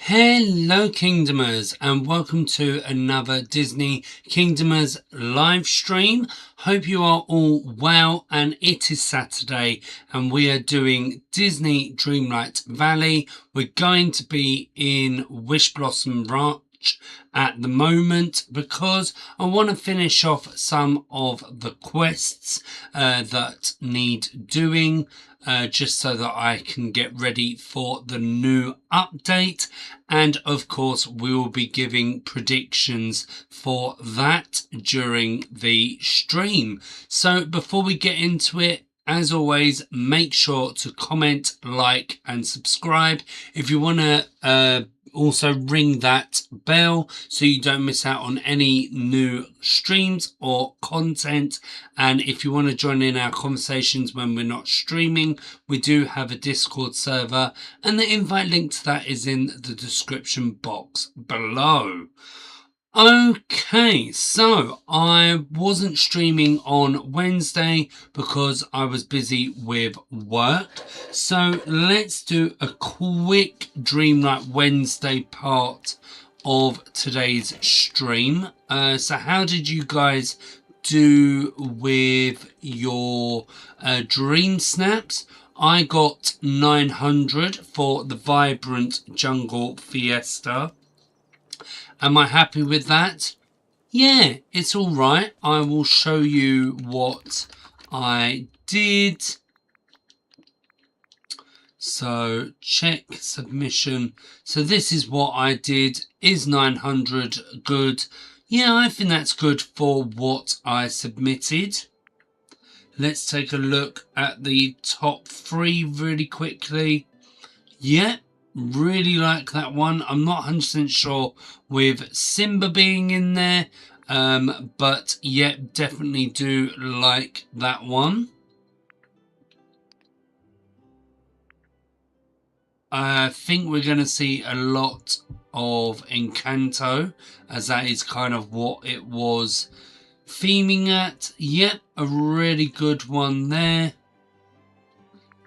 Hello Kingdomers and welcome to another Disney Kingdomers live stream. Hope you are all well, and it is Saturday and we are doing Disney Dreamlight Valley. We're going to be in Wish Blossom Ranch at the moment because I want to finish off some of the quests that need doing. Just so that I can get ready for the new update, and of course we will be giving predictions for that during the stream. So before we get into it, as always, make sure to comment, like and subscribe. If you want to also ring that bell so you don't miss out on any new streams or content. And if you want to join in our conversations when we're not streaming, we do have a Discord server, and the invite link to that is in the description box below. Okay, so I wasn't streaming on Wednesday because I was busy with work. So let's do a quick Dreamlight Wednesday part of today's stream. So how did you guys do with your dream snaps? I got 900 for the Vibrant Jungle Fiesta. Am I happy with that? Yeah, it's all right. I will show you what I did. So check submission. So this is what I did. Is 900 good? Yeah, I think that's good for what I submitted. Let's take a look at the top 3 really quickly. Yep. Really like that one. I'm not 100% sure with Simba being in there, but yeah, definitely do like that one. I think we're going to see a lot of Encanto, as that is kind of what it was theming at. Yep, a really good one there.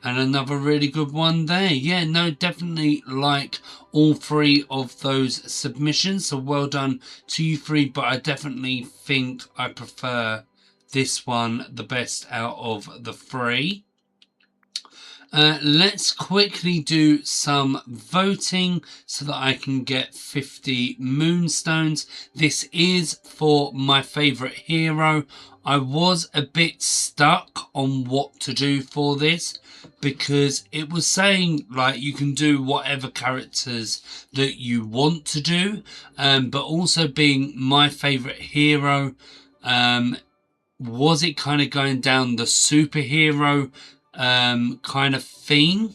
And another really good one there. Yeah, no, definitely like all 3 of those submissions. So well done to you 3. But I definitely think I prefer this one the best out of the 3. Let's quickly do some voting so that I can get 50 moonstones. This is for my favourite hero. I was a bit stuck on what to do for this, because it was saying like you can do whatever characters that you want to do, but also being my favourite hero, was it kind of going down the superhero kind of theme?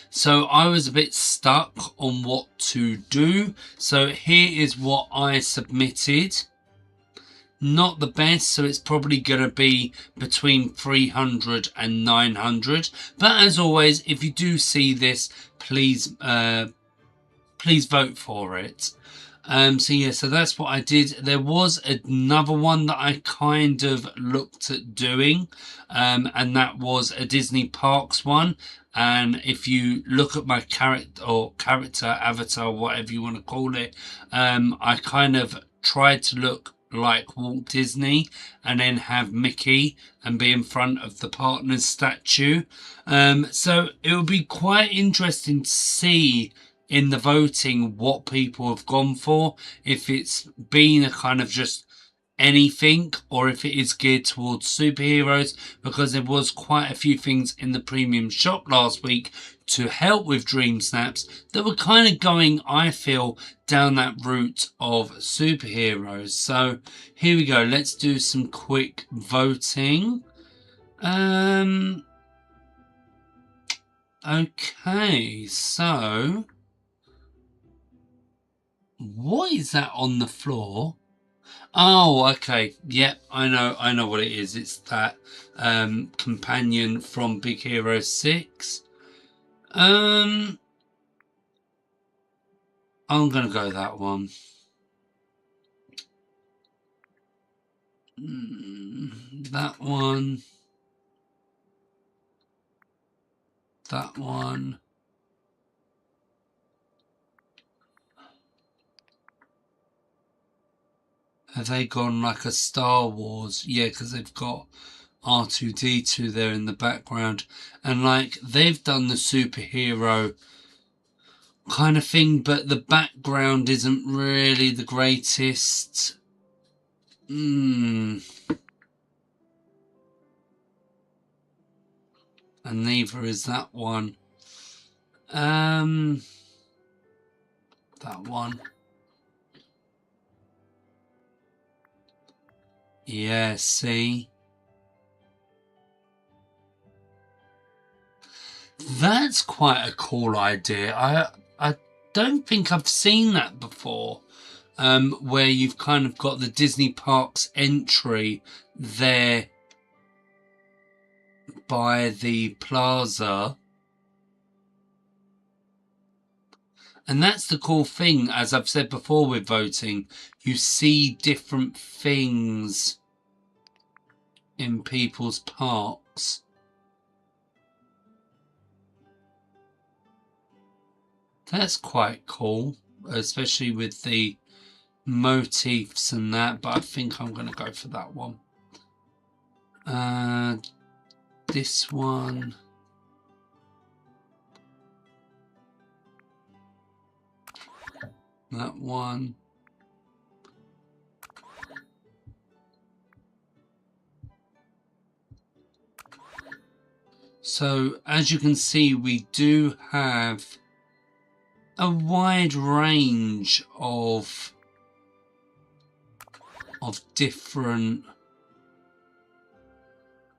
So I was a bit stuck on what to do. So here is what I submitted. Not the best, so it's probably going to be between 300 and 900. But as always, if you do see this, please vote for it. So yeah, so that's what I did. There was another one that I kind of looked at doing, and that was a Disney Parks one. And if you look at my character avatar, whatever you want to call it, I kind of tried to look like Walt Disney and then have Mickey and be in front of the partner's statue. So it will be quite interesting to see in the voting what people have gone for, if it's been a kind of just anything or if it is geared towards superheroes, because there was quite a few things in the premium shop last week to help with dream snaps that were kind of going, I feel, down that route of superheroes. So here we go, let's do some quick voting. Okay, so what is that on the floor? Oh, okay. Yep, I know what it is. It's that companion from Big Hero 6. I'm gonna go that one. That one. That one. Have they gone like a Star Wars? Yeah, because they've got R2-D2 there in the background. And like they've done the superhero kind of thing, but the background isn't really the greatest. And neither is that one. That one. Yeah, see? That's quite a cool idea. I don't think I've seen that before. Where you've kind of got the Disney Parks entry there by the plaza. And that's the cool thing, as I've said before with voting, you see different things in people's parks. That's quite cool, especially with the motifs and that, but I think I'm going to go for that one. This one. That one. So as you can see, we do have a wide range of different.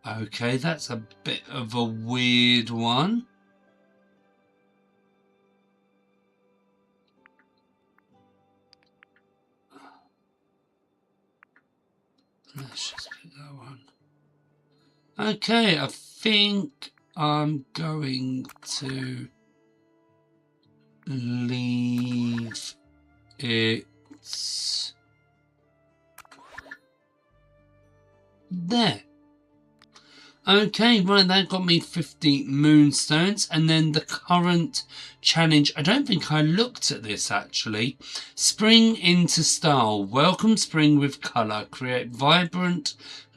Okay, that's a bit of a weird one. Let's just pick that one. Okay, I think I'm going to leave it there. Okay, right, that got me 50 moonstones. And then the current challenge, I don't think I looked at this actually. Spring into style. Welcome spring with colour. Create vibrant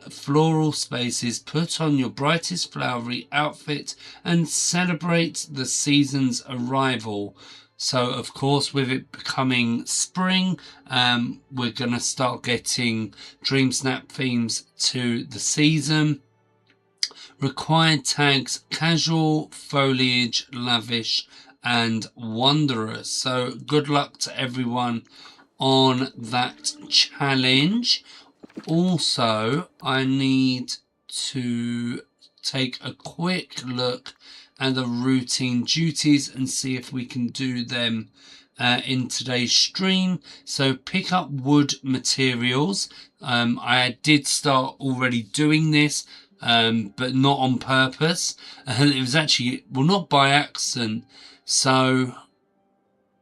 floral spaces. Put on your brightest flowery outfit and celebrate the season's arrival. So, of course, with it becoming spring, we're going to start getting Dream Snap themes to the season. Required tags: casual, foliage, lavish, and wondrous. So good luck to everyone on that challenge. Also, I need to take a quick look at the routine duties and see if we can do them in today's stream. So pick up wood materials. I did start already doing this, but not on purpose. It was actually, well, not by accident. So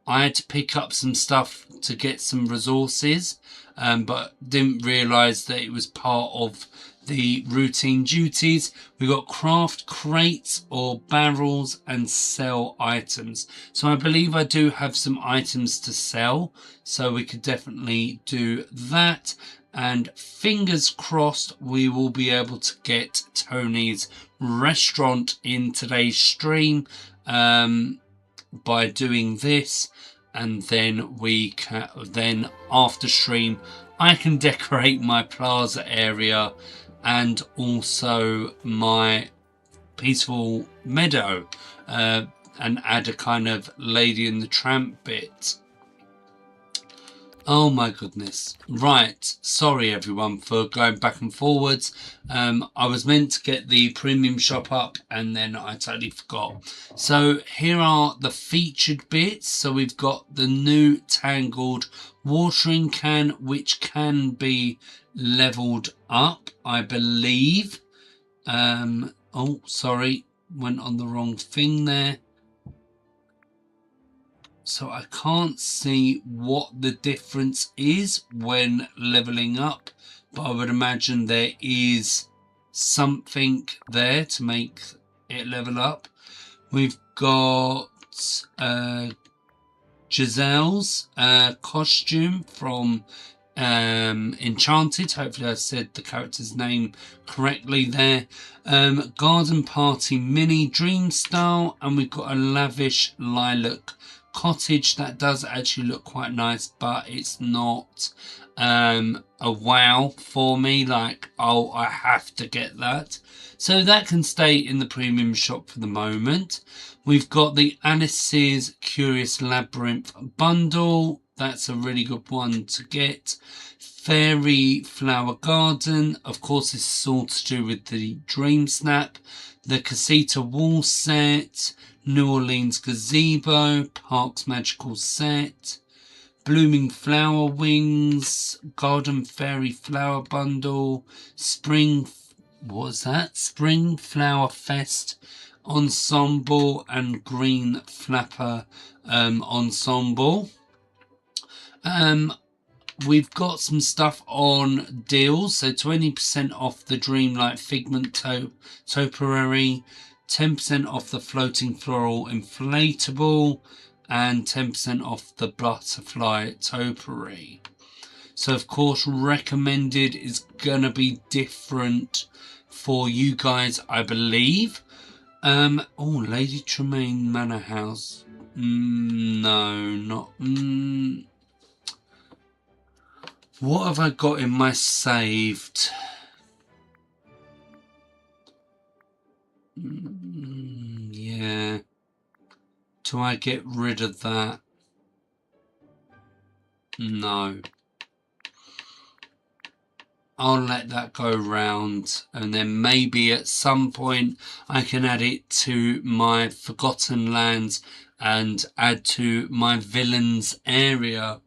I had to pick up some stuff to get some resources, but didn't realise that it was part of the routine duties. We got craft crates or barrels and sell items. So I believe I do have some items to sell, so we could definitely do that. And fingers crossed we will be able to get Tony's restaurant in today's stream by doing this. And then we can, then after stream, I can decorate my plaza area and also my peaceful meadow and add a kind of Lady and the Tramp bit. Oh my goodness. Right, sorry everyone for going back and forwards. I was meant to get the premium shop up and then I totally forgot. So here are the featured bits. So we've got the new Tangled watering can, which can be leveled up, I believe. Oh, sorry, went on the wrong thing there. So I can't see what the difference is when leveling up, but I would imagine there is something there to make it level up. We've got Giselle's costume from Enchanted. Hopefully I said the character's name correctly there. Garden Party Mini Dream Style, and we've got a Lavish Lilac Cottage. That does actually look quite nice, but it's not a wow for me, like, oh, I have to get that. So that can stay in the premium shop for the moment. We've got the Alice's Curious Labyrinth bundle. That's a really good one to get. Fairy Flower Garden. Of course, this is all to do with the Dream Snap. The Casita Wall Set. New Orleans Gazebo. Parks Magical Set. Blooming Flower Wings. Garden Fairy Flower Bundle. Spring... what was that? Spring Flower Fest Ensemble and Green Flapper Ensemble. We've got some stuff on deals, so 20% off the Dreamlight Figment Topiary, 10% off the Floating Floral Inflatable, and 10% off the Butterfly Topiary. So of course recommended is gonna be different for you guys, I believe. Oh, Lady Tremaine Manor House. No, not... What have I got in my saved? Yeah. Do I get rid of that? No. I'll let that go round, and then maybe at some point I can add it to my Forgotten Lands and add to my Villains area.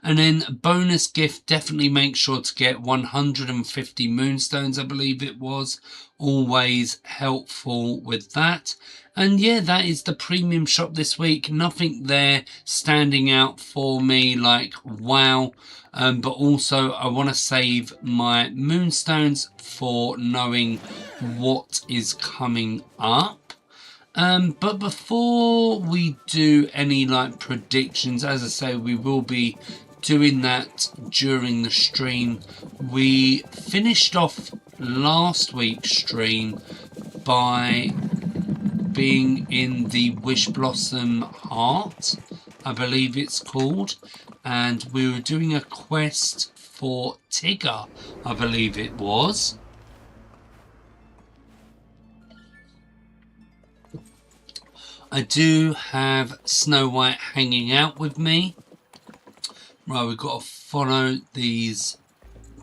And then bonus gift, definitely make sure to get 150 Moonstones, I believe it was. Always helpful with that. And yeah, that is the premium shop this week. Nothing there standing out for me like wow. But also I want to save my Moonstones for knowing what is coming up. But before we do any like predictions, as I say, we will be doing that during the stream. We finished off last week's stream by being in the Wish Blossom Heart, I believe it's called, and we were doing a quest for Tigger, I believe it was. I do have Snow White hanging out with me. Right, we've got to follow these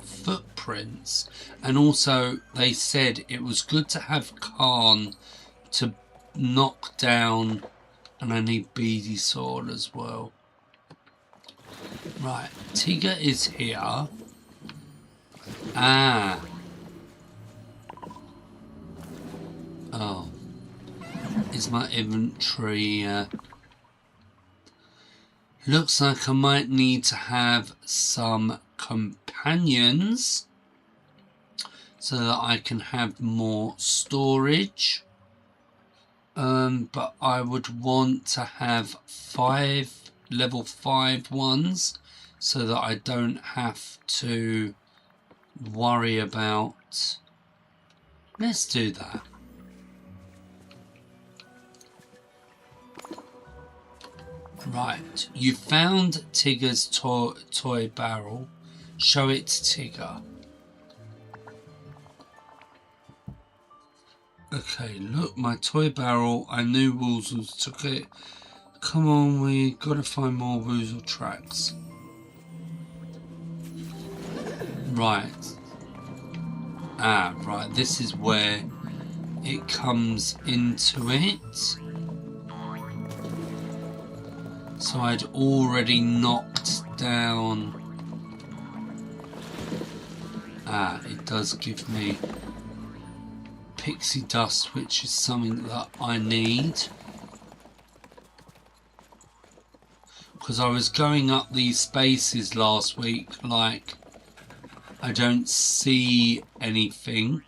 footprints. And also, they said it was good to have Khan to knock down. And I need Beady Sword as well. Right, Tigger is here. Ah. Oh. Is my inventory... looks like I might need to have some companions so that I can have more storage. But I would want to have 5 level 5 ones so that I don't have to worry about... Let's do that. Right, you found Tigger's toy barrel. Show it to Tigger. Okay, look, my toy barrel. I knew Woozles took it. Come on, we gotta find more Woozle tracks. Right. Ah, right, this is where it comes into it. So I'd already knocked down... Ah, it does give me pixie dust, which is something that I need. Because I was going up these spaces last week, like, I don't see anything.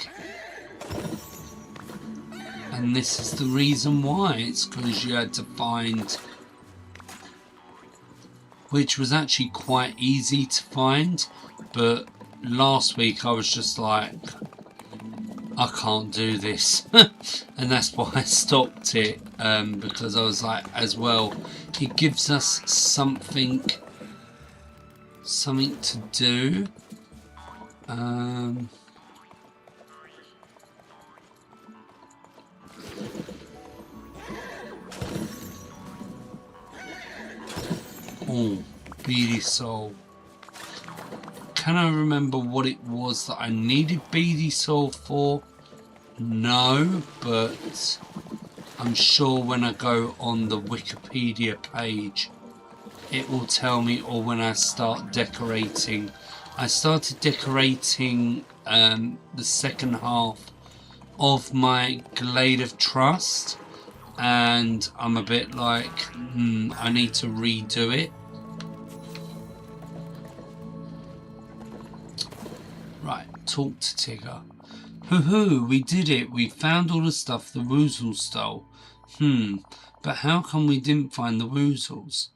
And this is the reason why. It's because you had to find... which was actually quite easy to find, but last week I was just like, I can't do this. And that's why I stopped it, because I was like, as well, it gives us something to do. Oh, Beady Soul. Can I remember what it was that I needed Beady Soul for? No, but I'm sure when I go on the Wikipedia page, it will tell me, or when I start decorating. I started decorating the second half of my Glade of Trust, and I'm a bit like, I need to redo it. Right, talk to Tigger. Hoo-hoo, we did it. We found all the stuff the Woozles stole. But how come we didn't find the Woozles?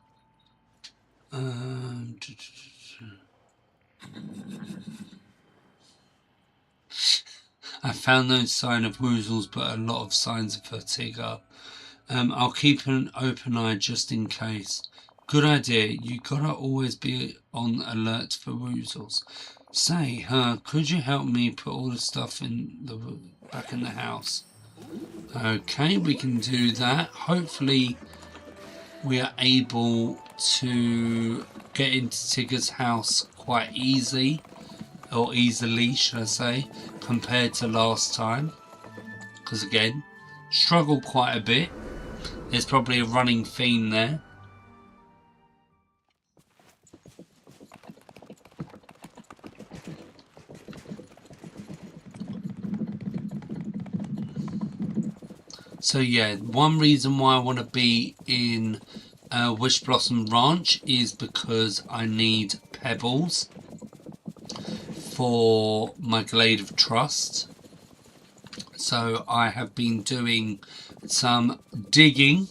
I found no sign of Woozles, but a lot of signs of Tigger. I'll keep an open eye just in case. Good idea. You gotta always be on alert for Woozles. Say, could you help me put all the stuff back in the house? Okay, we can do that. Hopefully we are able to get into Tigger's house quite easily, should I say, compared to last time. Because again, struggled quite a bit. There's probably a running theme there. So yeah, one reason why I want to be in Wish Blossom Ranch is because I need pebbles for my Glade of Trust. So I have been doing some digging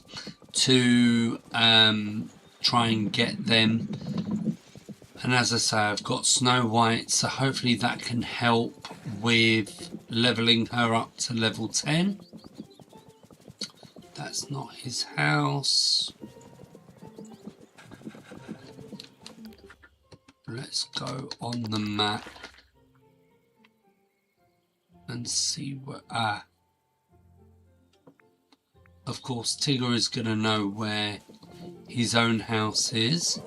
to try and get them. And as I say, I've got Snow White, so hopefully that can help with leveling her up to level 10. That's not his house. Let's go on the map and see where... Of course, Tigger is going to know where his own house is.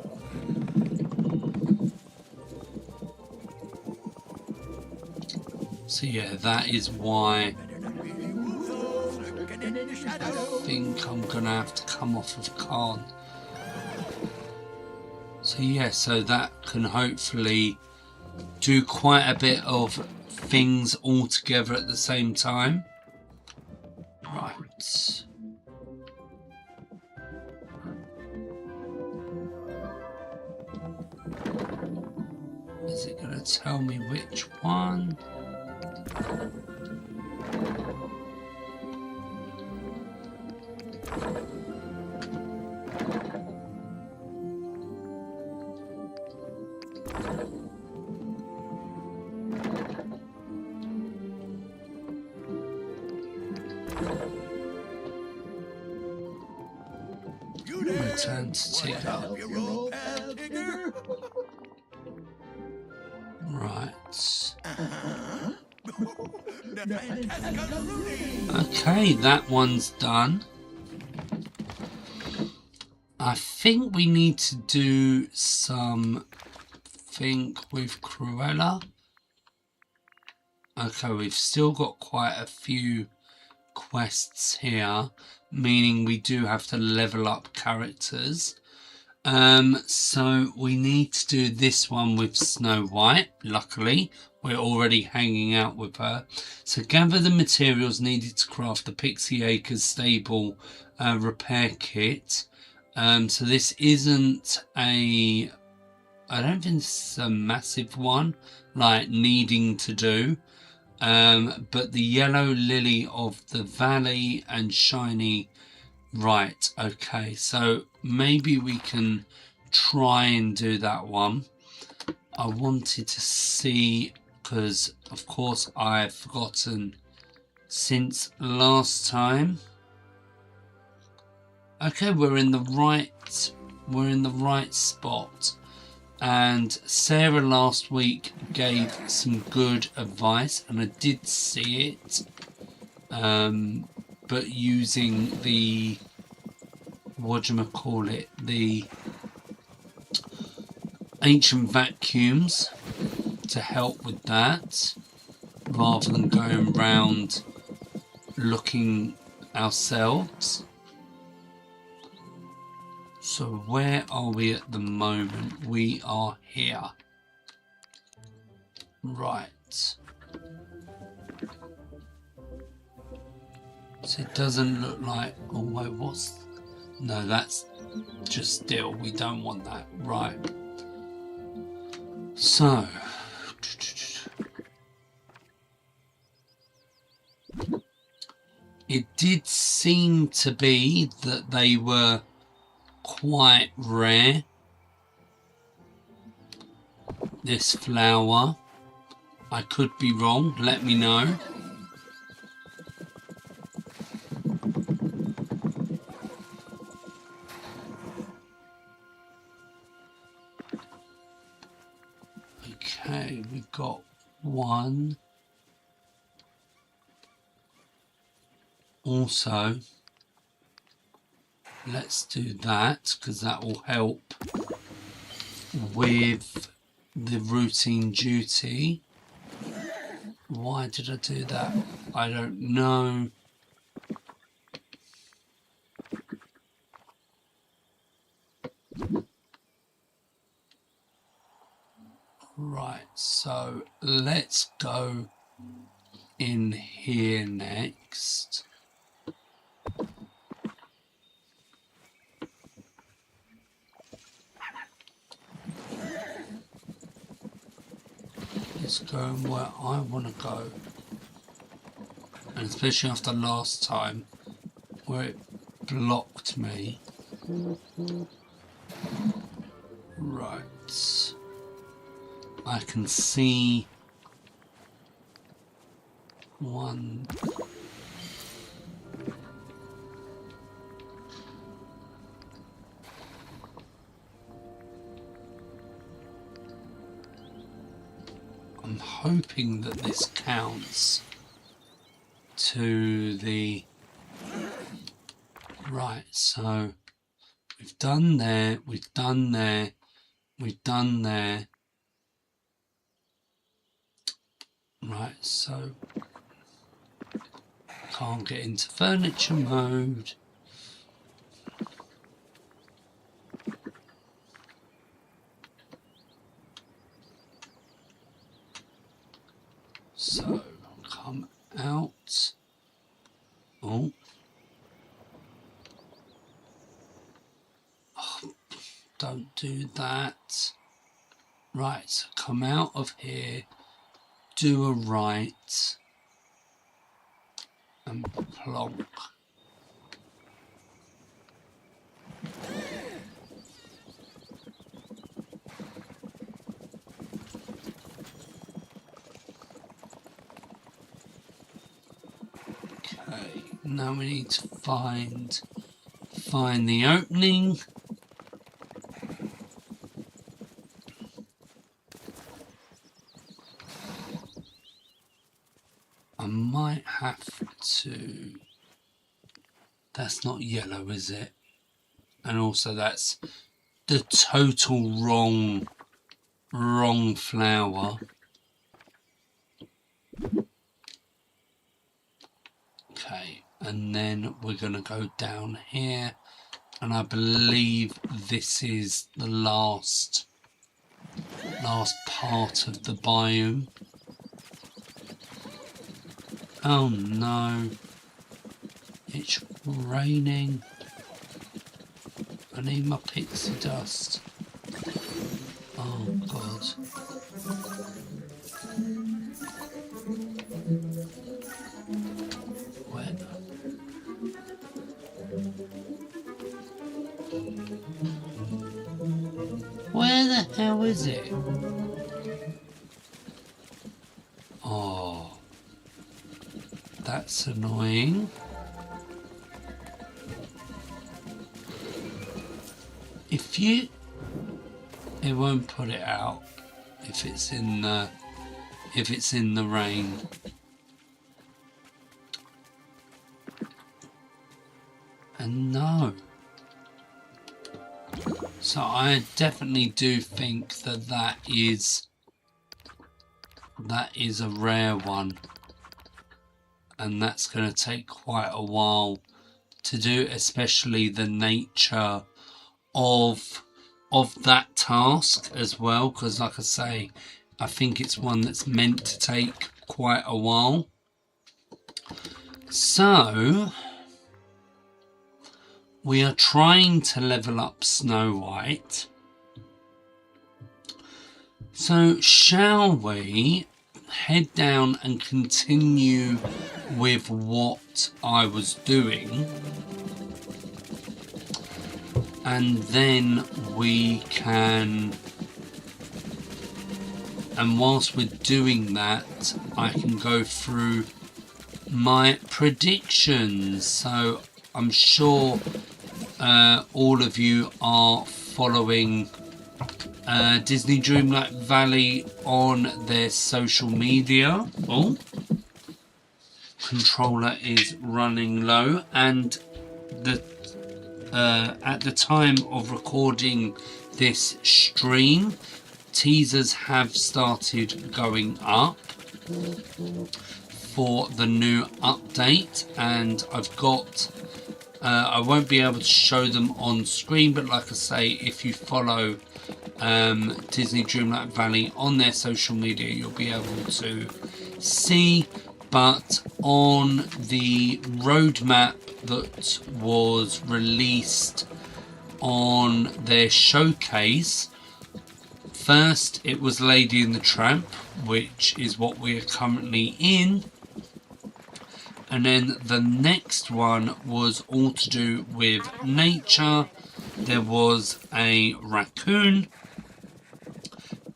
So yeah, that is why I think I'm going to have to come off of Khan. So yeah, so that can hopefully do quite a bit of things all together at the same time. Right. Is it going to tell me which one? Return to Tigger. Right. Okay, that one's done. I think we need to do something with Cruella. Okay, we've still got quite a few quests here, meaning we do have to level up characters. So we need to do this one with Snow White. Luckily, we're already hanging out with her. So gather the materials needed to craft the Pixie Acres stable repair kit. So this isn't I don't think this is a massive one, like needing to do. But the Yellow Lily of the Valley and Shiny. Right, okay, so maybe we can try and do that one. I wanted to see, because of course I've forgotten since last time. Okay, we're in the right spot. And Sarah last week gave some good advice, and I did see it. But using the the ancient vacuums to help with that, rather than going round looking ourselves. So where are we at the moment? We are here. Right. So it doesn't look like, oh wait, no, that's just still, we don't want that. Right. So, it did seem to be that they were quite rare, this flower. I could be wrong, let me know. Okay, we've got one. Also, let's do that, because that will help with the routine duty. Why did I do that? I don't know. Right, so let's go in here next. Let's go where I want to go. And especially after last time, where it blocked me. Right. I can see one. I'm hoping that this counts to the right. So we've done there, we've done there, we've done there. Right, so can't get into furniture mode. So come out. Oh, don't do that. Right, so come out of here, do a right, and plonk. Okay, now we need to find the opening. I might have to. That's not yellow, is it? And also that's the total wrong flower. Okay, and then we're going to go down here, and I believe this is the last part of the biome. Oh no, it's raining. I need my pixie dust. Oh God. Where? is it? Oh, that's annoying. If you, it won't put it out if it's in the rain. And no. So I definitely do think that that is a rare one, and that's going to take quite a while to do, especially the nature of that task as well, because like I say, I think it's one that's meant to take quite a while. So we are trying to level up Snow White. So shall we head down and continue with what I was doing, and then we can, and whilst we're doing that, I can go through my predictions. So I'm sure all of you are following Disney Dreamlight Valley on their social media. Oh, controller is running low, and at the time of recording this stream, teasers have started going up for the new update, and I've got I won't be able to show them on screen, but like I say, if you follow Disney Dreamlight Valley on their social media, you'll be able to see. But on the roadmap that was released on their showcase, first it was Lady and the Tramp, which is what we are currently in, and then the next one was all to do with nature. There was a raccoon,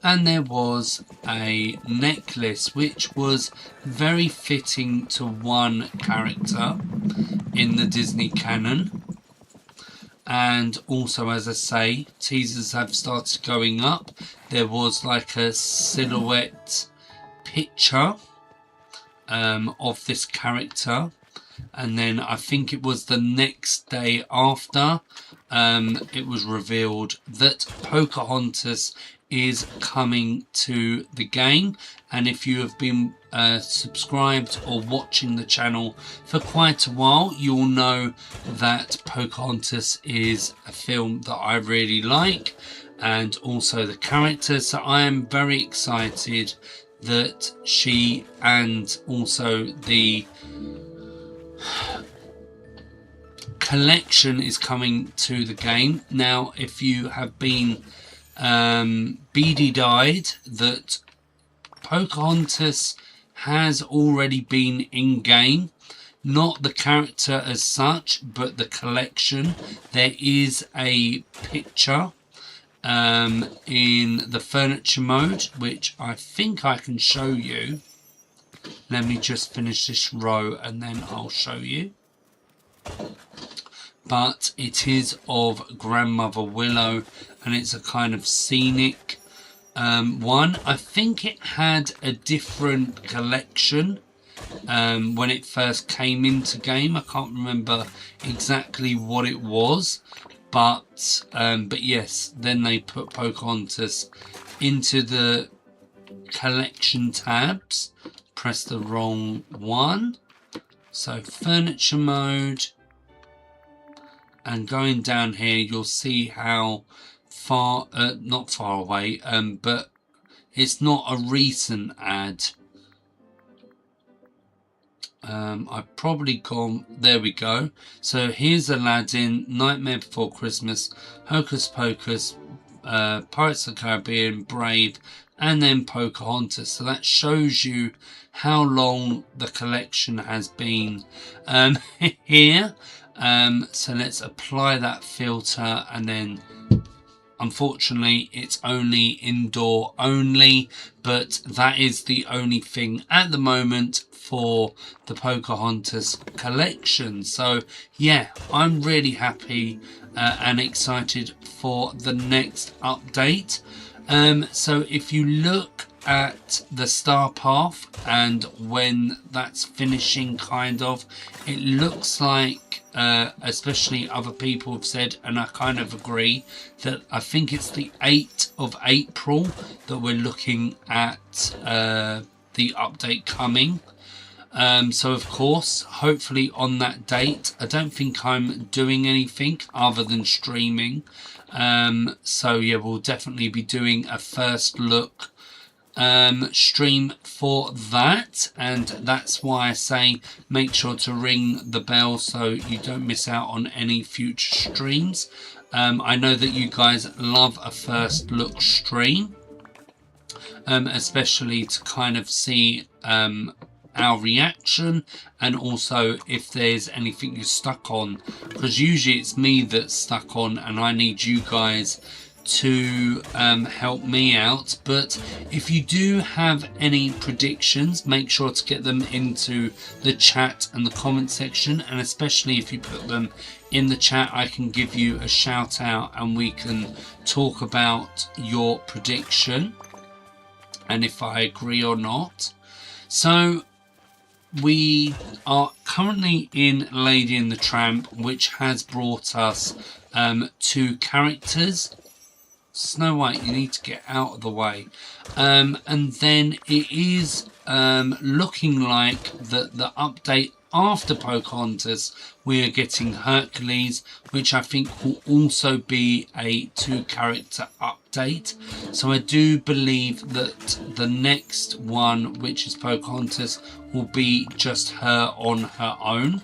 and there was a necklace, which was very fitting to one character in the Disney canon. And also, as I say, teasers have started going up. There was like a silhouette picture of this character, and then I think it was the next day after it was revealed that Pocahontas is coming to the game. And if you have been subscribed or watching the channel for quite a while, you'll know that Pocahontas is a film that I really like, and also the character. So I am very excited that she, and also the collection, is coming to the game. Now, if you have been beady-eyed, that Pocahontas has already been in game, not the character as such, but the collection. There is a picture in the furniture mode, which I think I can show you. Let me just finish this row and then I'll show you. But it is of Grandmother Willow, and it's a kind of scenic one. I think it had a different collection when it first came into game. I can't remember exactly what it was, but yes, then they put Pocahontas into the collection tabs. Press the wrong one. So furniture mode, and going down here, you'll see how far, not far away, but it's not a recent ad. I've probably gone, there we go. So here's Aladdin, Nightmare Before Christmas, Hocus Pocus, Pirates of the Caribbean, Brave, and then Pocahontas. So that shows you how long the collection has been here. So let's apply that filter, and then unfortunately it's only indoor only, but that is the only thing at the moment for the Pocahontas collection. So yeah, I'm really happy and excited for the next update. So if you look at the star path and when that's finishing, kind of, it looks like especially other people have said, and I kind of agree, that I think it's the 8th of April that we're looking at the update coming. So of course, hopefully on that date, I don't think I'm doing anything other than streaming. So yeah, we'll definitely be doing a first look stream for that, and that's why I say make sure to ring the bell so you don't miss out on any future streams. I know that you guys love a first look stream, especially to kind of see our reaction, and also if there's anything you're stuck on, because usually it's me that's stuck on and I need you guys to help me out. But if you do have any predictions, make sure to get them into the chat and the comment section, and especially if you put them in the chat, I can give you a shout out and we can talk about your prediction and if I agree or not. So we are currently in Lady and the Tramp, which has brought us 2 characters. Snow White, you need to get out of the way. And then it is looking like that the update after Pocahontas, we are getting Hercules, which I think will also be a 2-character update. So I do believe that the next one, which is Pocahontas, will be just her on her own.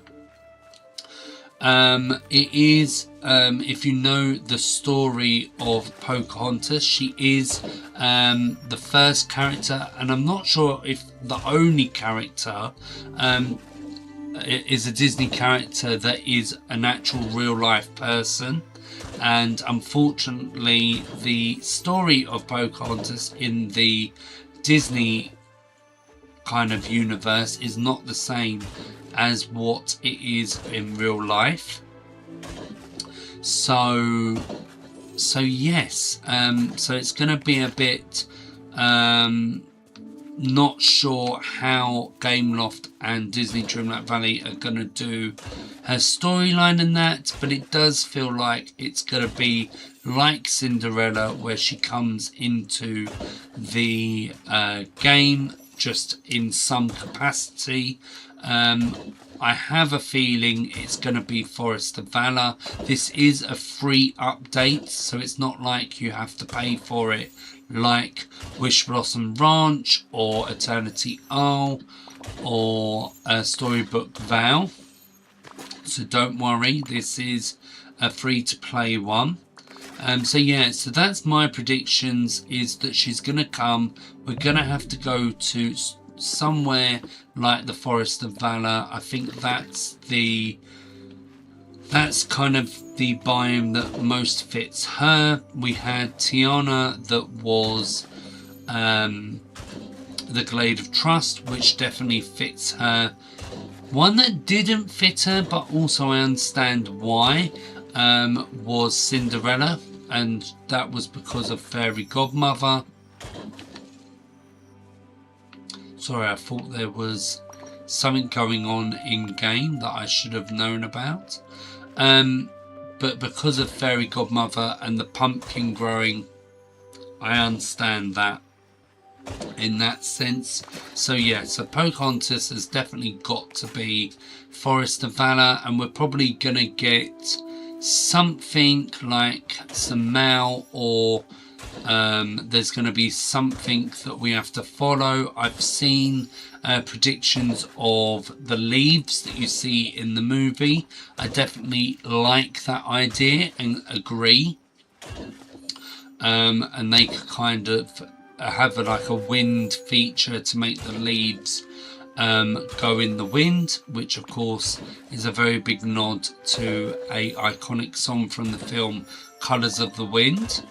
It is, if you know the story of Pocahontas, she is the first character, and I'm not sure if the only character, is a Disney character that is an actual real life person. And unfortunately, the story of Pocahontas in the Disney kind of universe is not the same as what it is in real life. So yes, so it's going to be a bit not sure how Gameloft and Disney Dreamlight Valley are going to do her storyline in that, but it does feel like it's going to be like Cinderella, where she comes into the game just in some capacity. I have a feeling it's going to be Forest of Valor. This is a free update, so it's not like you have to pay for it like Wish Blossom Ranch or Eternity Isle or Storybook Vow. So don't worry, this is a free to play one. So yeah, so that's my predictions, is that she's going to come. We're going to have to go to somewhere like the Forest of Valor. I think that's kind of the biome that most fits her. We had Tiana that was the Glade of Trust, which definitely fits her. One that didn't fit her, but also I understand why, was Cinderella, and that was because of Fairy Godmother. Sorry, I thought there was something going on in game that I should have known about. But because of Fairy Godmother and the pumpkin growing, I understand that in that sense. So yeah, so Pocahontas has definitely got to be Forest of Valor, and we're probably going to get something like some Mal, or there's going to be something that we have to follow. I've seen predictions of the leaves that you see in the movie. I definitely like that idea and agree. And they could kind of have like a wind feature to make the leaves go in the wind, which of course is a very big nod to a iconic song from the film Colours of the Wind.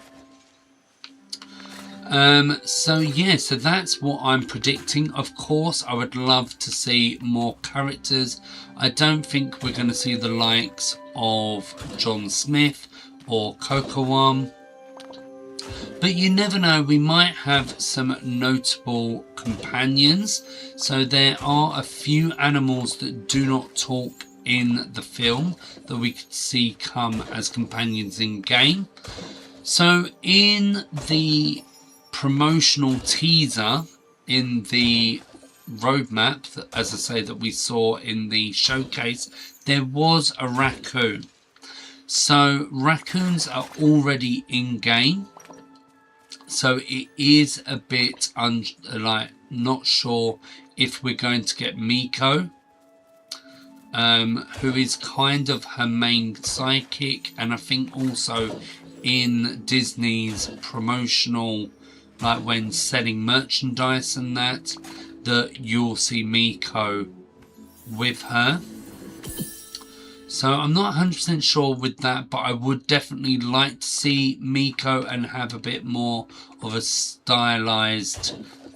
So yeah, so that's what I'm predicting. Of course, I would love to see more characters. I don't think we're going to see the likes of John Smith or Cocoa, but you never know, we might have some notable companions. So there are a few animals that do not talk in the film that we could see come as companions in game. So in the promotional teaser, in the roadmap, as I say, that we saw in the showcase, there was a raccoon. So raccoons are already in game. So it is a bit not sure if we're going to get Miko, who is kind of her main sidekick, and I think also in Disney's promotional, like when selling merchandise and that you'll see Miko with her. So I'm not 100% sure with that, but I would definitely like to see Miko and have a bit more of a stylized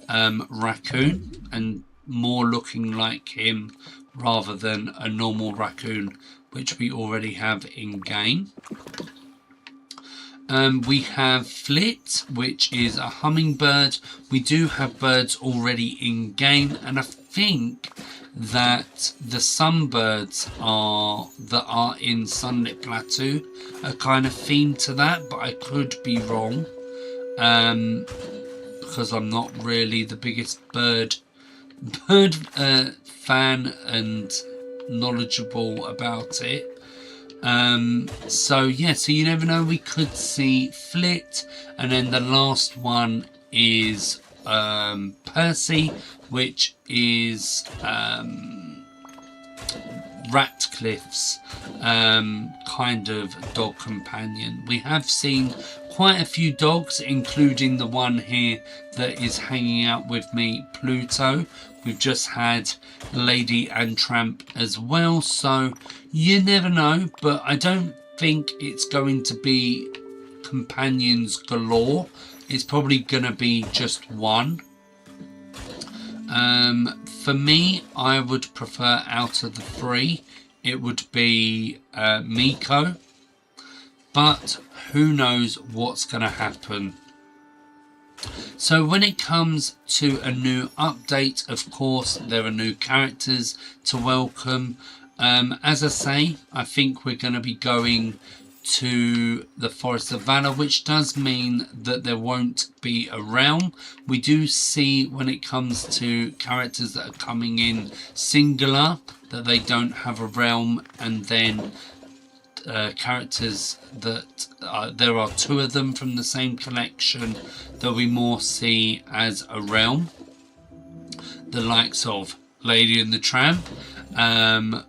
raccoon and more looking like him rather than a normal raccoon, which we already have in game. We have Flit, which is a hummingbird. We do have birds already in game, and I think that the sunbirds that are in Sunlit Plateau are kind of themed to that, but I could be wrong, because I'm not really the biggest bird fan and knowledgeable about it. So yeah, so you never know, we could see Flit, and then the last one is Percy, which is Ratcliffe's kind of dog companion. We have seen quite a few dogs, including the one here that is hanging out with me, Pluto. We've just had Lady and Tramp as well, so you never know, but I don't think it's going to be companions galore. It's probably going to be just one. For me, I would prefer out of the three, it would be Miko, but who knows what's going to happen. So when it comes to a new update, of course, there are new characters to welcome. As I say, I think we're going to be going to the Forest of Valor, which does mean that there won't be a realm. We do see when it comes to characters that are coming in singular that they don't have a realm, and then characters that there are two of them from the same collection that we more see as a realm, the likes of Lady and the Tramp, The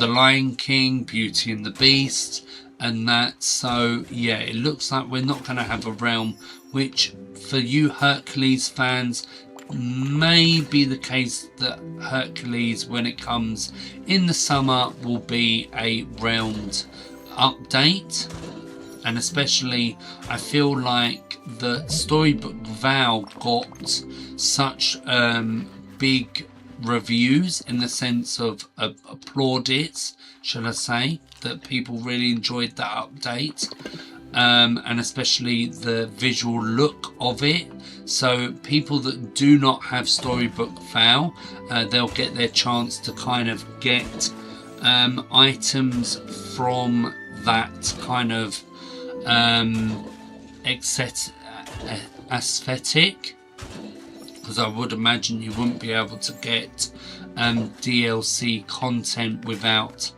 Lion King, Beauty and the Beast, and that. So yeah, it looks like we're not going to have a realm, which for you Hercules fans may be the case, that Hercules, when it comes in the summer, will be a realmed update. And especially I feel like the Storybook Vow got such big reviews, in the sense of plaudits, shall I say, that people really enjoyed that update, and especially the visual look of it. So people that do not have Storybook Vow, they'll get their chance to kind of get items from that kind of aesthetic, because I would imagine you wouldn't be able to get DLC content without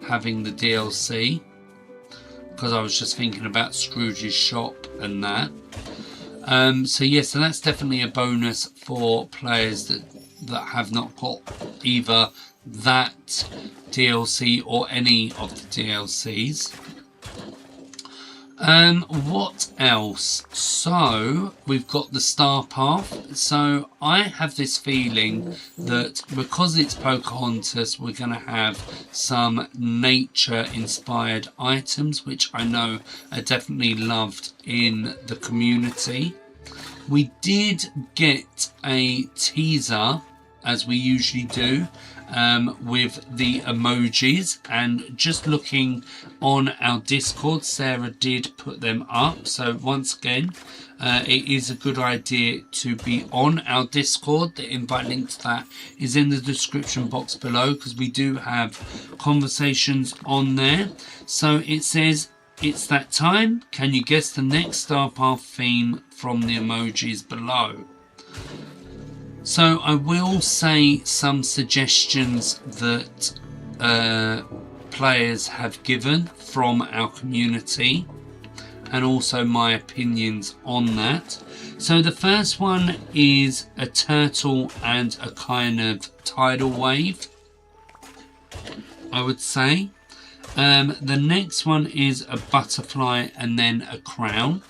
having the DLC, because I was just thinking about Scrooge's shop and that. So yeah, so that's definitely a bonus for players that have not got either that DLC or any of the DLCs. What else? So we've got the Star Path. So I have this feeling that because it's Pocahontas, we're going to have some nature inspired items, which I know are definitely loved in the community. We did get a teaser, as we usually do, with the emojis, and just looking on our Discord, Sarah did put them up. So once again, it is a good idea to be on our Discord. The invite link to that is in the description box below, because we do have conversations on there. So it says, it's that time. Can you guess the next Star Path theme from the emojis below? So I will say some suggestions that players have given from our community, and also my opinions on that. So the first one is a turtle and a kind of tidal wave, I would say. The next one is a butterfly and then a crown.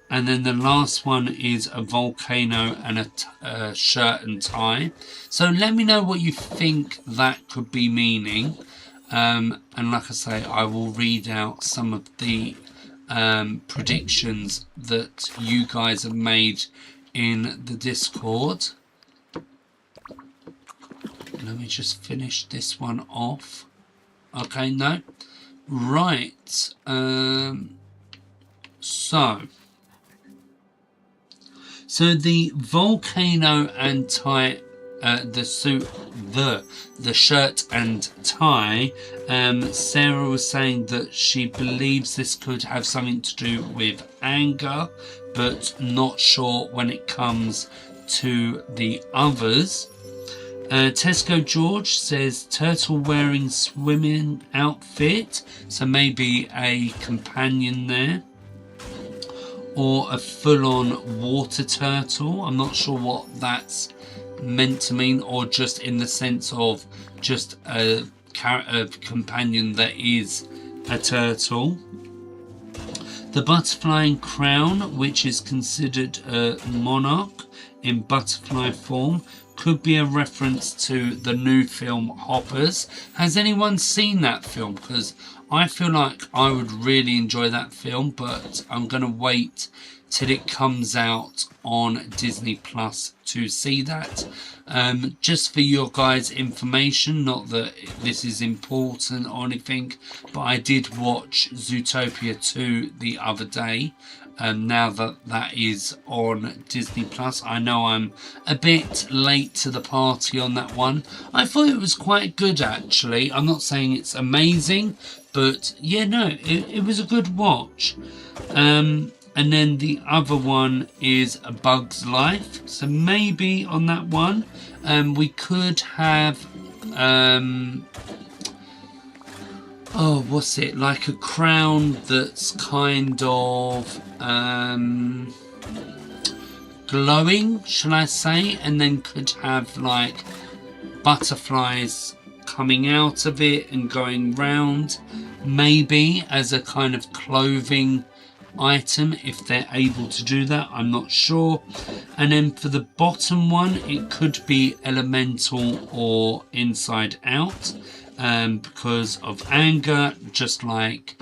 And then the last one is a volcano and a shirt and tie. So let me know what you think that could be meaning. And like I say, I will read out some of the predictions that you guys have made in the Discord. Let me just finish this one off. Okay, no. Right. So the volcano and tie, the shirt and tie, Sarah was saying that she believes this could have something to do with anger, but not sure when it comes to the others. Tesco George says turtle wearing swimming outfit, so maybe a companion there, or a full-on water turtle. I'm not sure what that's meant to mean, or just in the sense of just a companion that is a turtle. The butterfly and crown, which is considered a monarch in butterfly form, could be a reference to the new film Hoppers. Has anyone seen that film? Because I feel like I would really enjoy that film, but I'm going to wait till it comes out on Disney Plus to see that. Just for your guys' information, not that this is important or anything, but I did watch Zootopia 2 the other day. Now that is on Disney Plus. I know I'm a bit late to the party on that one. I thought it was quite good, actually. I'm not saying it's amazing, but yeah, no, it was a good watch. And then the other one is A Bug's Life. So maybe on that one, we could have what's it, like a crown that's kind of glowing, shall I say, and then could have like butterflies coming out of it and going round, maybe as a kind of clothing item, if they're able to do that. I'm not sure. And then for the bottom one, it could be elemental or inside out, because of anger, just like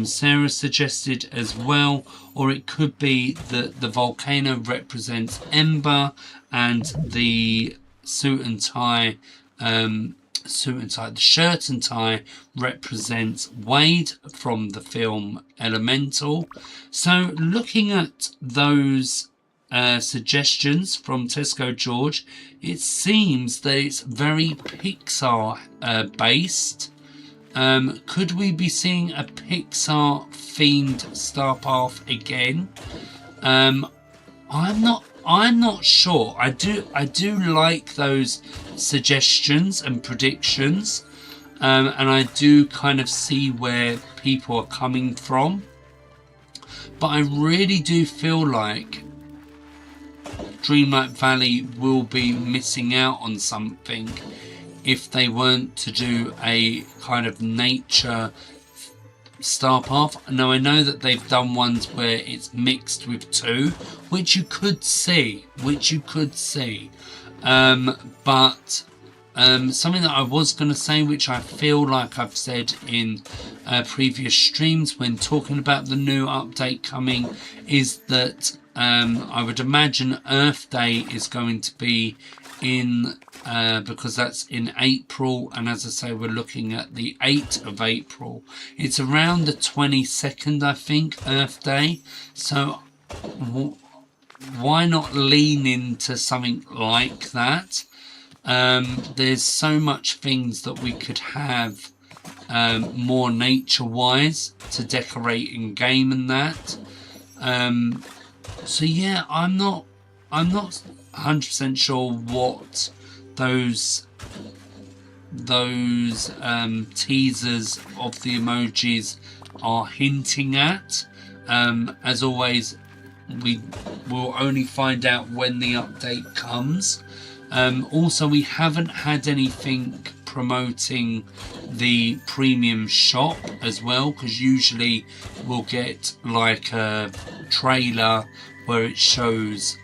Sarah suggested as well. Or it could be that the volcano represents ember and the suit and tie, the shirt and tie represents Wade from the film Elemental. So looking at those suggestions from Tesco George, it seems that it's very Pixar based. Could we be seeing a Pixar themed Star Path again? I'm not sure. I do like those suggestions and predictions, and I do kind of see where people are coming from, but I really do feel like Dreamlight Valley will be missing out on something if they weren't to do a kind of nature Star Path. Now I know that they've done ones where it's mixed with two, which you could see, but something that I was going to say, which I feel like I've said in previous streams when talking about the new update coming, is that I would imagine Earth Day is going to be in, because that's in April, and as I say, we're looking at the 8th of April. It's around the 22nd, I think, Earth Day. So why not lean into something like that? There's so much things that we could have more nature-wise to decorate in game and that. So yeah, I'm not 100% sure what those teasers of the emojis are hinting at. As always, we will only find out when the update comes. Also, we haven't had anything promoting the premium shop as well, because usually we'll get like a trailer where it shows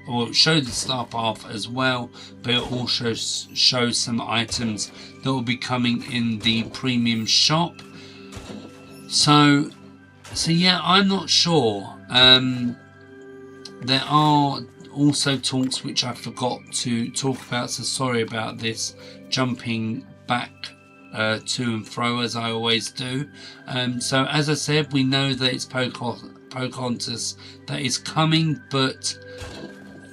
or it shows the star path as well, but it also shows some items that will be coming in the premium shop. So yeah, I'm not sure. There are also talks which I forgot to talk about, so sorry about this, jumping back to and fro as I always do. So as I said, we know that it's Pocahontas that is coming, but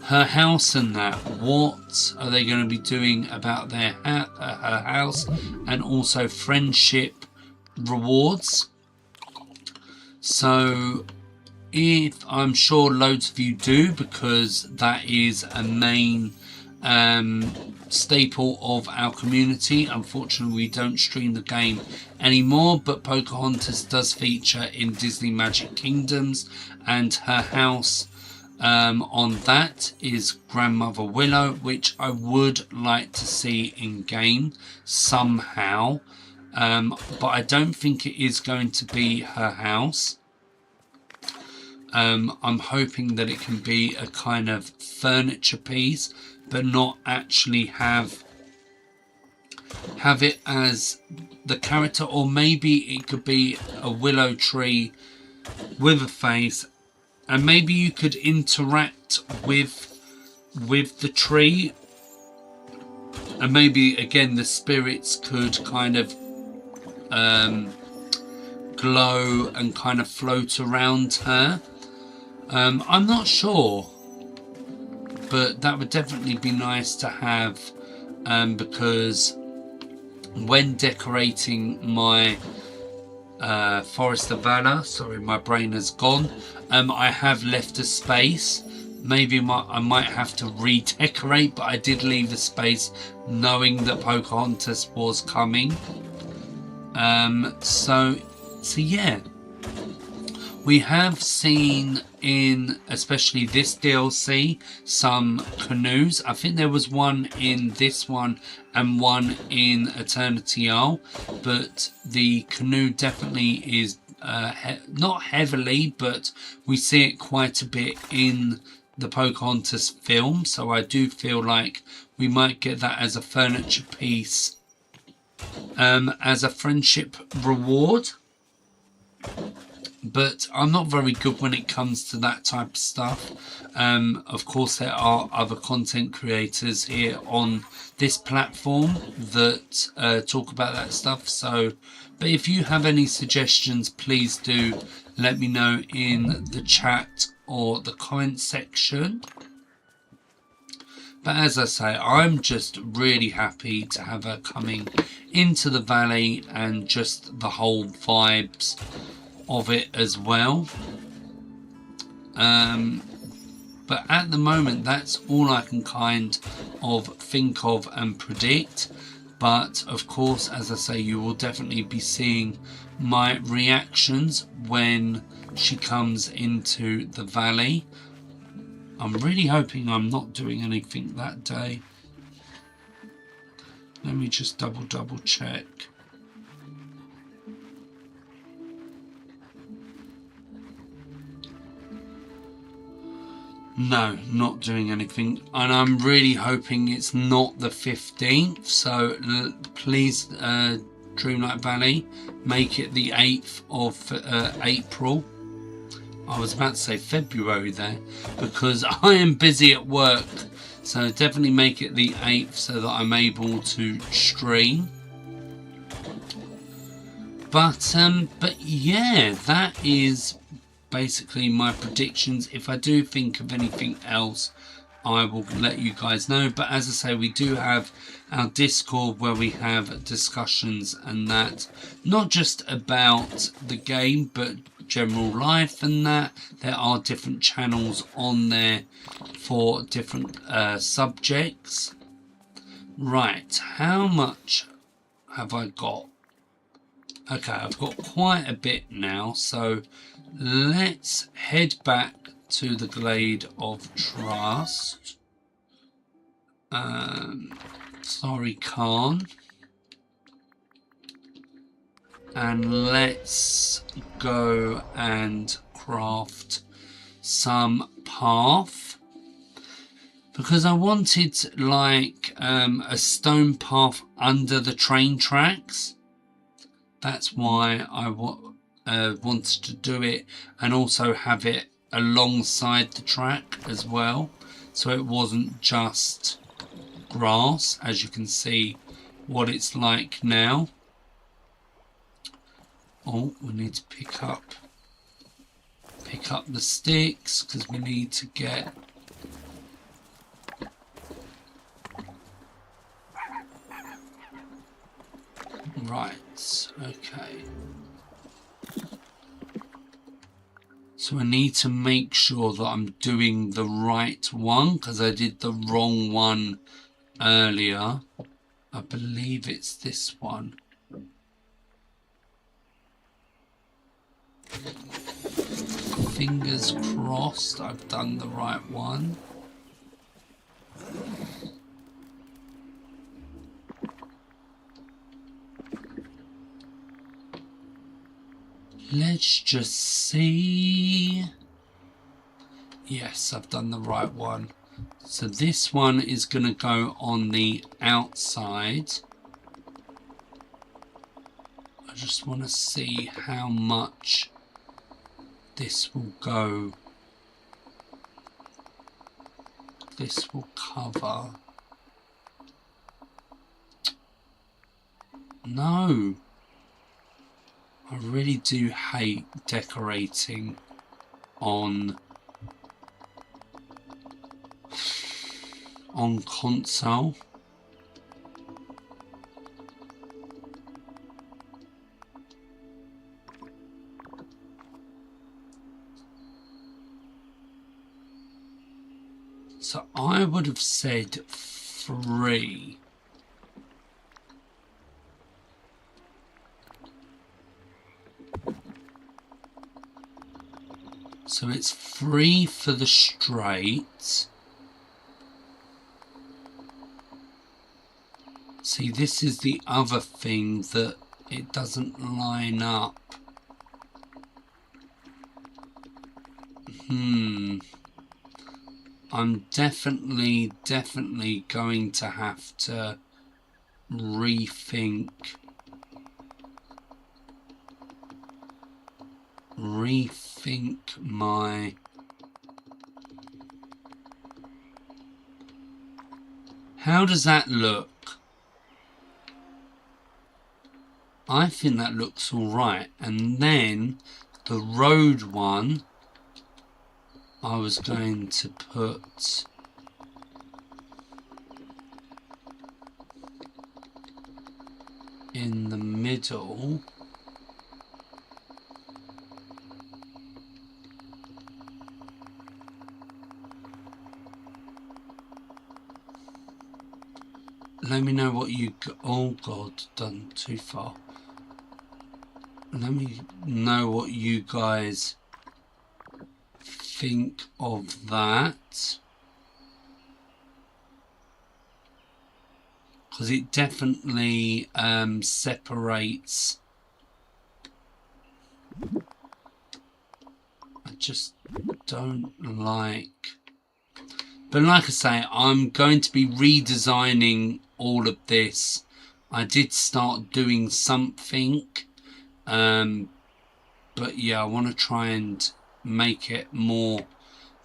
her house and that, what are they going to be doing about their her house, and also friendship rewards? So if I'm sure loads of you do, because that is a main staple of our community. Unfortunately, we don't stream the game anymore, but Pocahontas does feature in Disney Magic Kingdoms, and her house on that is Grandmother Willow, which I would like to see in game somehow, but I don't think it is going to be her house. I'm hoping that it can be a kind of furniture piece, but not actually have it as the character, or maybe it could be a willow tree with a face, and maybe you could interact with the tree, and maybe again the spirits could kind of glow and kind of float around her. I'm not sure, but that would definitely be nice to have, because when decorating my Forest of Valor, sorry, my brain has gone, I have left a space. Maybe I might have to redecorate, but I did leave a space knowing that Pocahontas was coming. So yeah, we have seen in especially this DLC some canoes. I think there was one in this one and one in Eternity Isle, but the canoe definitely is not heavily, but we see it quite a bit in the Pocahontas film, so I do feel like we might get that as a furniture piece, as a friendship reward. But I'm not very good when it comes to that type of stuff. Of course, there are other content creators here on this platform that talk about that stuff. So, but if you have any suggestions, please do let me know in the chat or the comment section. But as I say, I'm just really happy to have her coming into the valley, and just the whole vibes of it as well. But at the moment, that's all I can kind of think of and predict. But of course, as I say, you will definitely be seeing my reactions when she comes into the valley. I'm really hoping I'm not doing anything that day. Let me just double check. No, not doing anything, and I'm really hoping it's not the 15th, so please, Dreamlight Valley, make it the 8th of April. I was about to say February there, because I am busy at work. So definitely make it the 8th so that I'm able to stream. But yeah, that is basically my predictions. If I do think of anything else, I will let you guys know. But as I say, we do have our Discord where we have discussions and that, not just about the game but general life and that. There are different channels on there for different subjects. Right, how much have I got? Okay, I've got quite a bit now, so let's head back to the Glade of Trust. Sorry, Khan. And let's go and craft some path. Because I wanted like a stone path under the train tracks. That's why I wanted to do it, and also have it alongside the track as well, so it wasn't just grass, as you can see what it's like now. Oh, we need to pick up the sticks because we need to get right. Okay, so I need to make sure that I'm doing the right one, because I did the wrong one earlier. I believe it's this one. Fingers crossed I've done the right one. Let's just see. Yes, I've done the right one. So this one is going to go on the outside. I just want to see how much this will go. This will cover. No. I really do hate decorating on console. So I would have said 3. So it's 3 for the straight. See, this is the other thing that it doesn't line up. I'm definitely going to have to rethink my how does that look? I think that looks all right. And then the road one, I was going to put in the middle. Let me know what you... Oh God, done too far. Let me know what you guys think of that. Because it definitely separates. I just don't like... But like I say, I'm going to be redesigning all of this. I did start doing something. But yeah, I want to try and make it more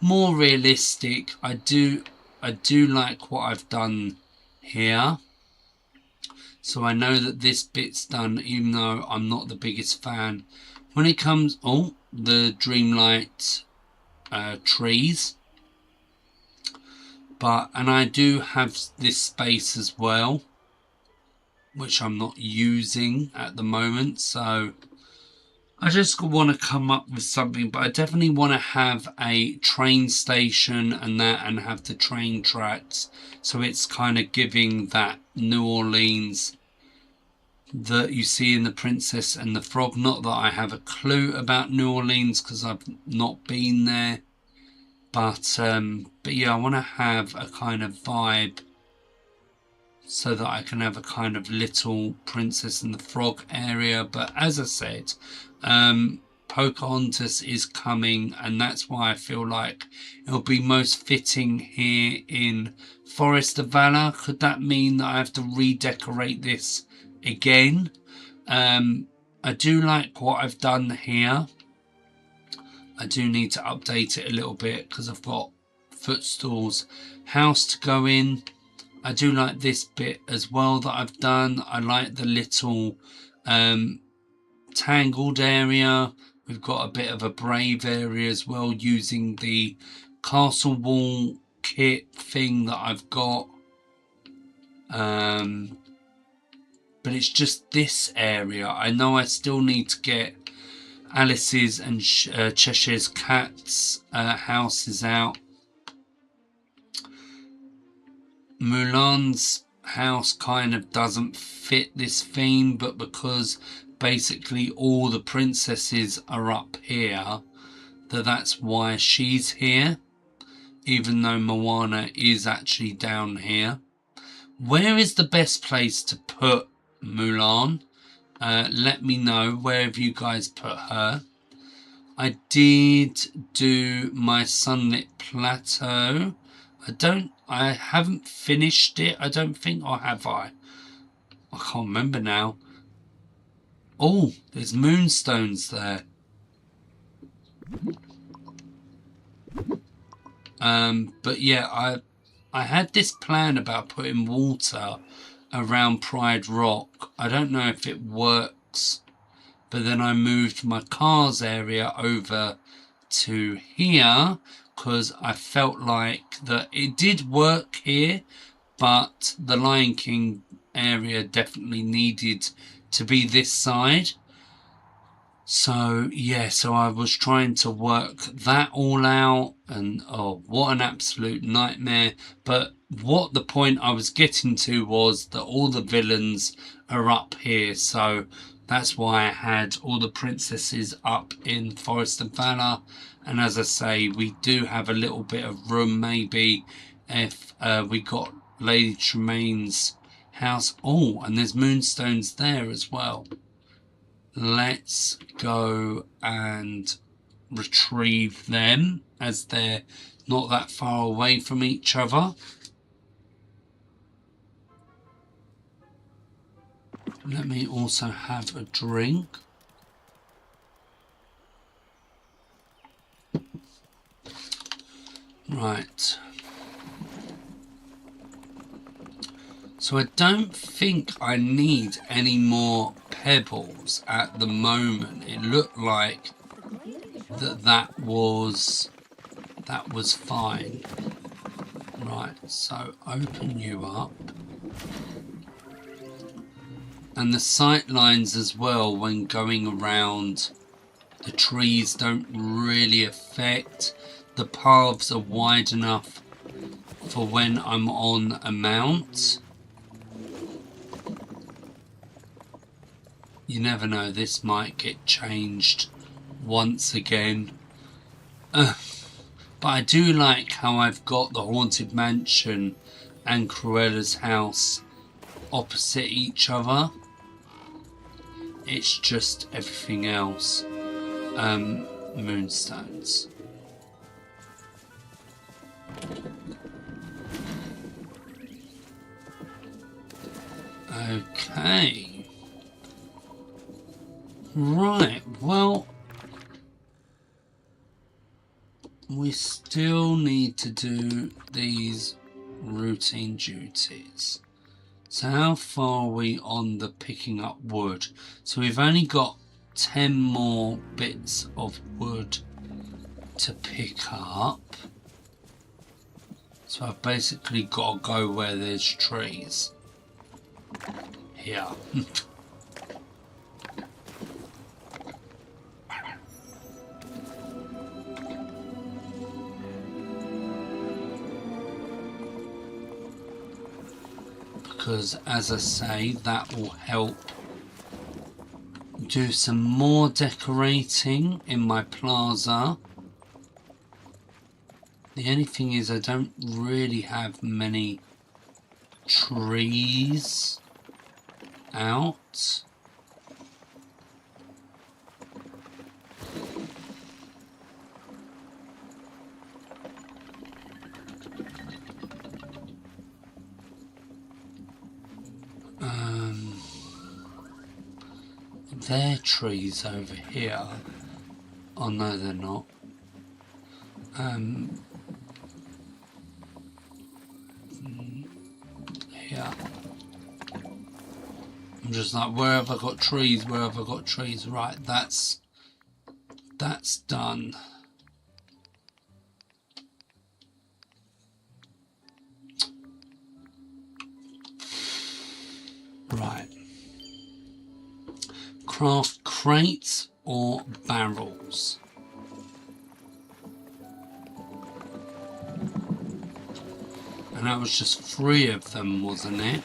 realistic. I do like what I've done here. So I know that this bit's done, even though I'm not the biggest fan. When it comes, the Dreamlight trees. And I do have this space as well, which I'm not using at the moment. So I just want to come up with something, but I definitely want to have a train station and have the train tracks. So it's kind of giving that New Orleans that you see in The Princess and the Frog. Not that I have a clue about New Orleans because I've not been there. But yeah, I want to have a kind of vibe so that I can have a kind of little Princess and the Frog area. But as I said, Pocahontas is coming, and that's why I feel like it'll be most fitting here in Forest of Valor. Could that mean that I have to redecorate this again? I do like what I've done here. I do need to update it a little bit because I've got Footstool's house to go in. I do like this bit as well that I've done. I like the little tangled area. We've got a bit of a brave area as well, using the castle wall kit thing that I've got. But it's just this area. I know I still need to get Alice's and Cheshire's cats houses out. Mulan's house kind of doesn't fit this theme, but because basically all the princesses are up here, that's why she's here, even though Moana is actually down here. Where is the best place to put Mulan? Let me know. Where have you guys put her? I did do my Sunlit Plateau. I haven't finished it, I don't think, or have I? I can't remember now. Oh, there's moonstones there. But yeah, I had this plan about putting water around Pride Rock. I don't know if it works, but then I moved my cars area over to here because I felt like that it did work here, but the Lion King area definitely needed to be this side. So yeah, so I was trying to work that all out, and oh, what an absolute nightmare. But what the point I was getting to was that all the villains are up here, so that's why I had all the princesses up in Forest of Valor. And as I say, we do have a little bit of room maybe if we got Lady Tremaine's house. Oh, and there's moonstones there as well. Let's go and retrieve them as they're not that far away from each other. Let me also have a drink. Right. So I don't think I need any more pebbles at the moment. It looked like that was fine. Right, so open you up. And the sight lines as well when going around the trees don't really affect. The paths are wide enough for when I'm on a mount. You never know, this might get changed once again. But I do like how I've got the Haunted Mansion and Cruella's house opposite each other. It's just everything else. Moonstones. Okay. Right, well, we still need to do these routine duties. So how far are we on the picking up wood? So we've only got 10 more bits of wood to pick up. So I've basically got to go where there's trees. Here. Because, as I say, that will help do some more decorating in my plaza. The only thing is I don't really have many trees out. They're trees over here. Oh no, they're not. Here. I'm just like, where have I got trees? Where have I got trees? Right, that's done. Right. Craft crates or barrels. And that was just 3 of them, wasn't it?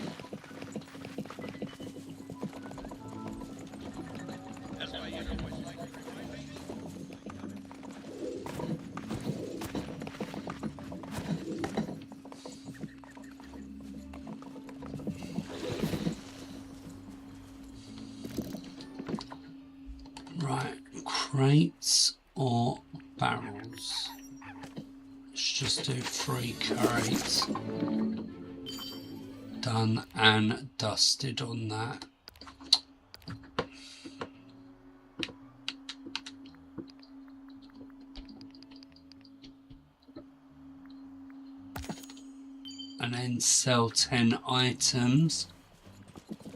Right, crates or barrels? Let's just do 3 crates. Done and dusted on that. And then sell 10 items.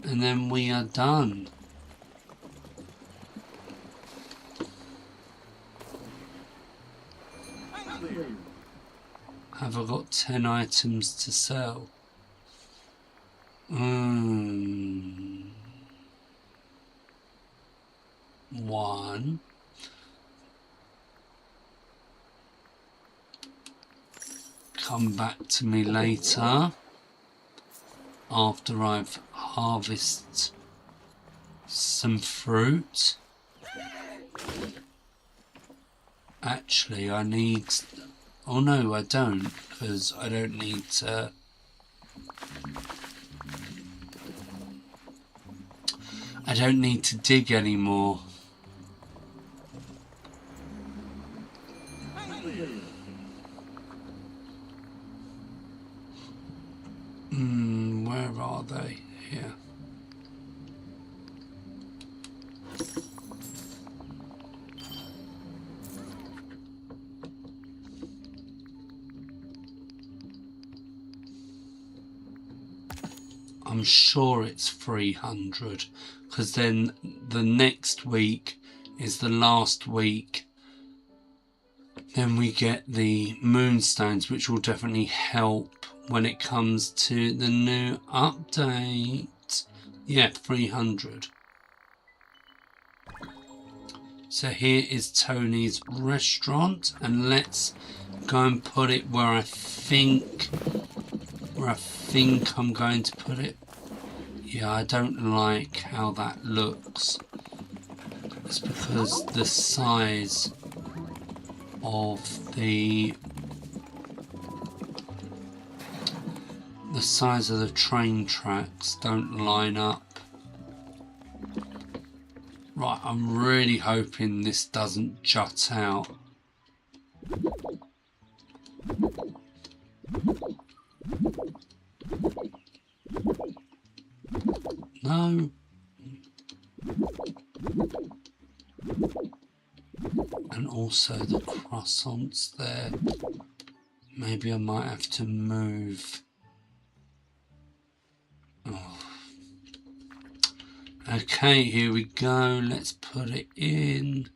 And then we are done. Have I got 10 items to sell? One. Come back to me later after I've harvested some fruit. Actually, I need... Oh no, I don't, because I don't need to... I don't need to dig anymore. Where are they? Here. I'm sure it's 300, because then the next week is the last week. Then we get the moonstones, which will definitely help when it comes to the new update. Yeah, 300. So here is Tony's restaurant, and let's go and put it where I think I'm going to put it. Yeah, I don't like how that looks. It's because the size of the train tracks don't line up. Right, I'm really hoping this doesn't jut out. No. And also the croissants there. Maybe I might have to move. Oh. Okay, here we go. Let's put it in.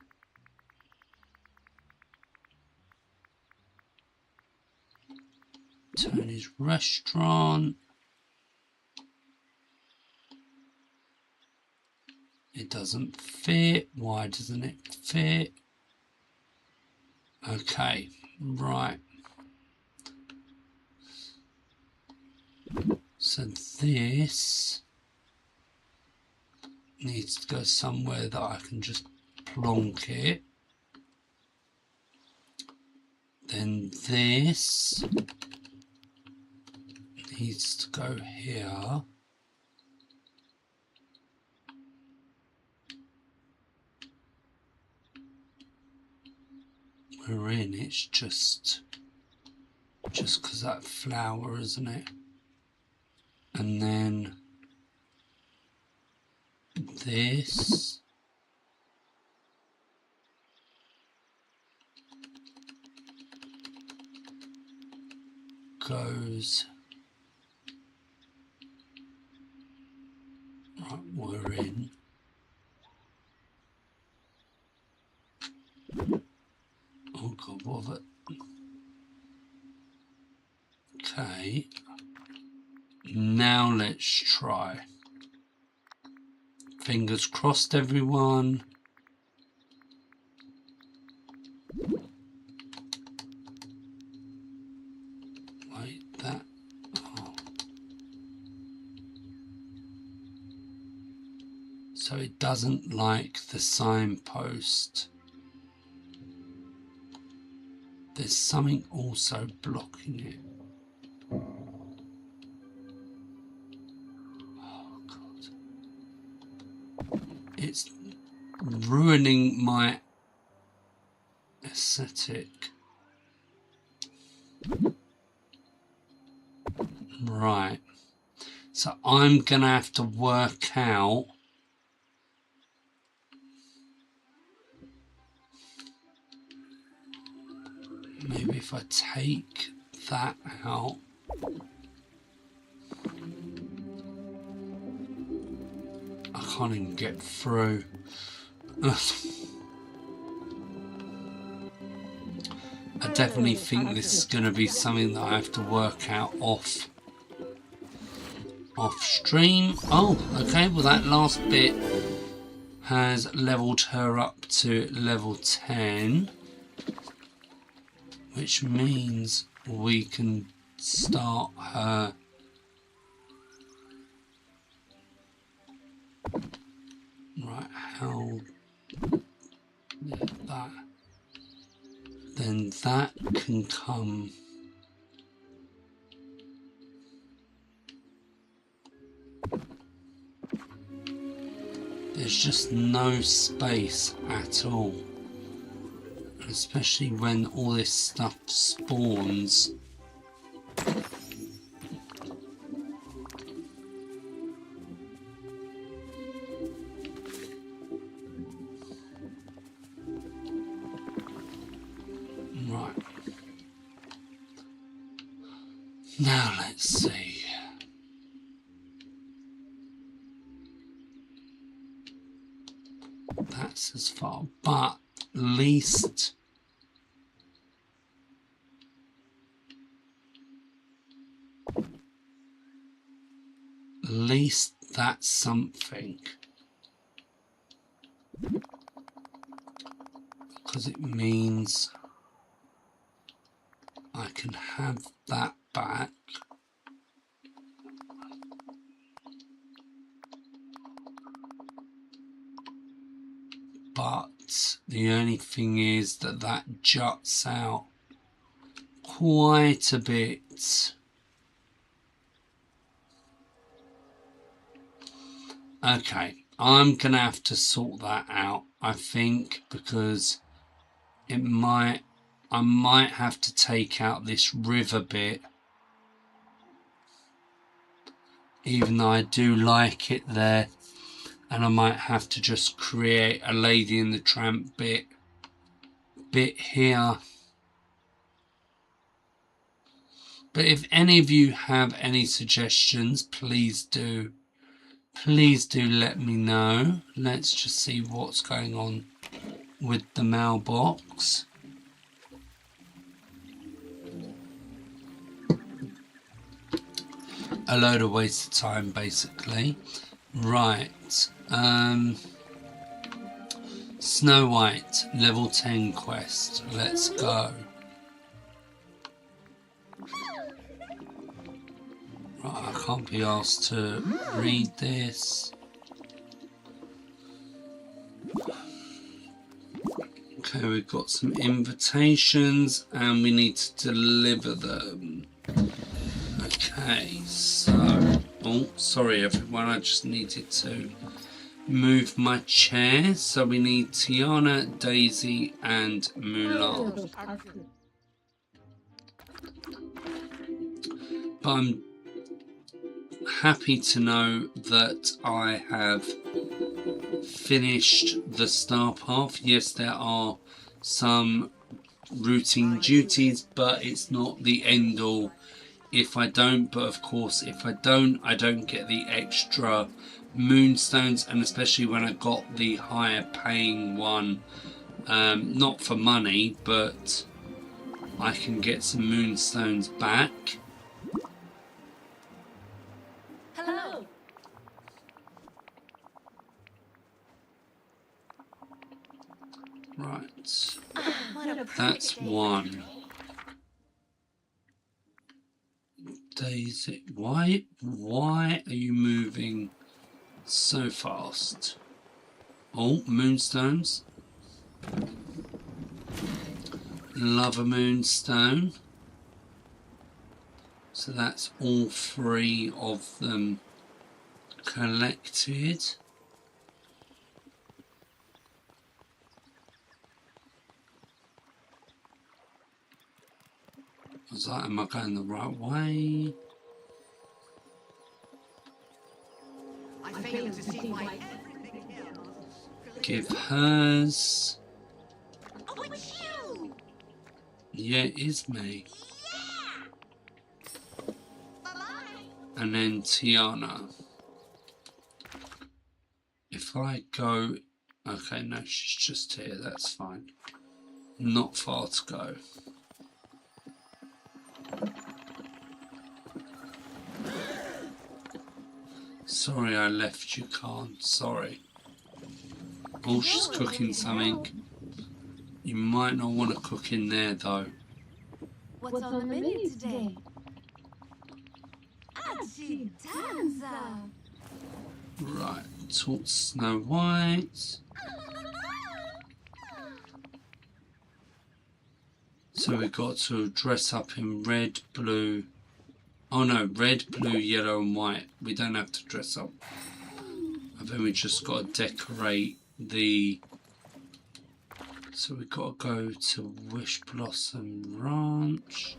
Tony's restaurant. It doesn't fit. Why doesn't it fit? Okay, right. So this needs to go somewhere that I can just plonk it. Then this needs to go here. We're in, it's just because that flower, isn't it? And then this. Goes right, we're in. Oh God, what of it? Okay, now let's try. Fingers crossed, everyone. Wait, that. Oh. So it doesn't like the signpost. There's something also blocking it. Oh God. It's ruining my aesthetic. Right. So I'm going to have to work out maybe if I take that out. I can't even get through. I definitely think this is going to be something that I have to work out off stream. Oh, okay, well that last bit has leveled her up to level 10, which means we can start her right. How that, then that can come. There's just no space at all, especially when all this stuff spawns. Right. Now let's see. That's as far, but least that's something, because it means I can have that back. But the only thing is that that juts out quite a bit. Okay, I'm gonna have to sort that out, I think, because I might have to take out this river bit, even though I do like it there, and I might have to just create a Lady and the Tramp bit bit here. But if any of you have any suggestions, please do let me know. Let's just see what's going on with the mailbox. A load of wasted time, basically. Right. Snow White, level 10 quest. Let's go. Right, I can't be asked to read this. Okay, we've got some invitations and we need to deliver them. Okay, so... Oh, sorry everyone, I just needed to move my chair. So we need Tiana, Daisy and Mulan. But I'm happy to know that I have finished the star path. Yes, there are some routine duties, but it's not the end all if I don't. But of course, if I don't get the extra moonstones, and especially when I got the higher paying one, not for money, but I can get some moonstones back. Hello. Right, that's one. Daisy, why are you moving so fast? Oh, moonstones. Love a moonstone. So that's all 3 of them collected. Was that, am I going the right way? I fail to see why everything else. Give hers. Oh, it's you! Yeah, it is me. Yeah! Bye-bye. And then Tiana. If I go... Okay, no, she's just here, that's fine. Not far to go. Sorry I left you, Khan. Sorry. Oh, she's cooking something. You might not want to cook in there, though. What's on the menu today? Achitanza! Right, talk to Snow White. So we've got to dress up in red, blue... Oh no, red, blue, yellow and white. We don't have to dress up. I think we just got to decorate the... So we've got to go to Wish Blossom Ranch.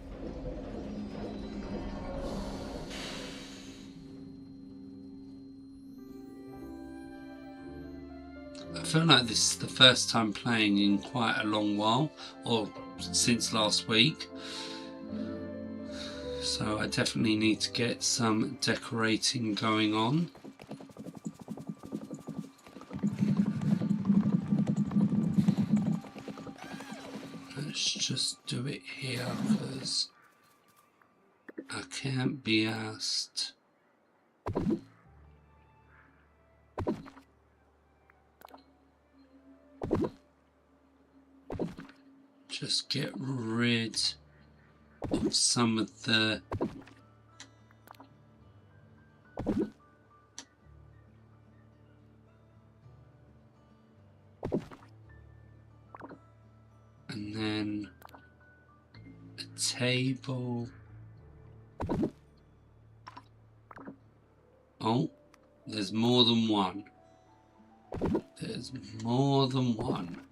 I feel like this is the first time playing in quite a long while, or since last week. So I definitely need to get some decorating going on. Let's just do it here because I can't be asked. Just get rid of some of the and then a table. Oh, there's more than one. There's more than one.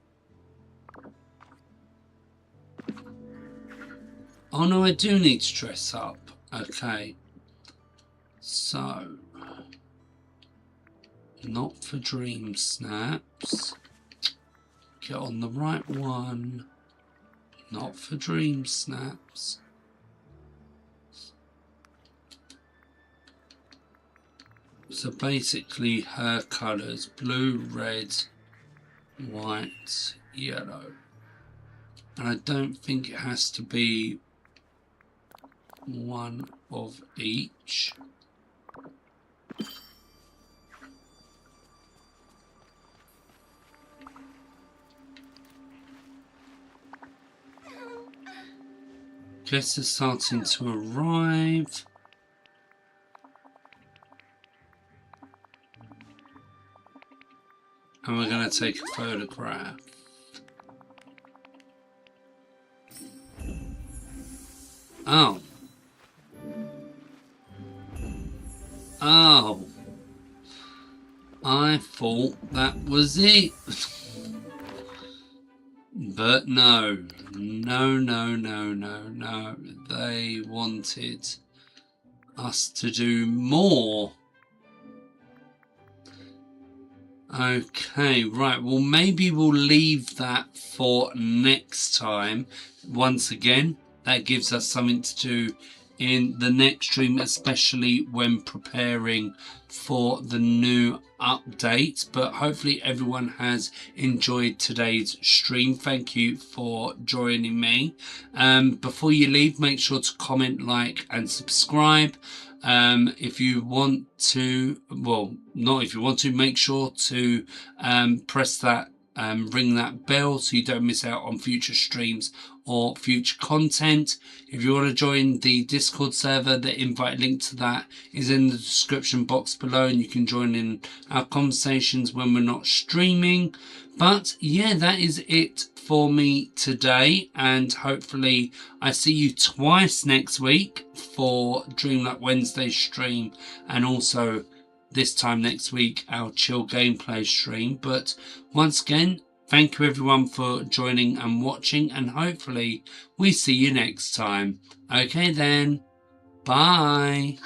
Oh no, I do need to dress up. Okay. So, not for dream snaps. Get on the right one. Not for dream snaps. So basically her colours, blue, red, white, yellow. And I don't think it has to be one of each. Guests are starting to arrive. And we're going to take a photograph. Oh. Oh. I thought that was it. But no. No, no, no, no, no. They wanted us to do more. Okay, right. Well, maybe we'll leave that for next time. Once again, that gives us something to do in the next stream, especially when preparing for the new update. But hopefully everyone has enjoyed today's stream. Thank you for joining me. Before you leave, make sure to comment, like and subscribe. If you want to, well, not if you want to, make sure to press that ring that bell so you don't miss out on future streams or future content. If you want to join the Discord server, the invite link to that is in the description box below, and you can join in our conversations when we're not streaming. But yeah, that is it for me today, and hopefully I see you twice next week for Dreamlight Wednesday stream, and also this time next week our chill gameplay stream. But once again, thank you everyone for joining and watching, and hopefully we see you next time. Okay then, bye.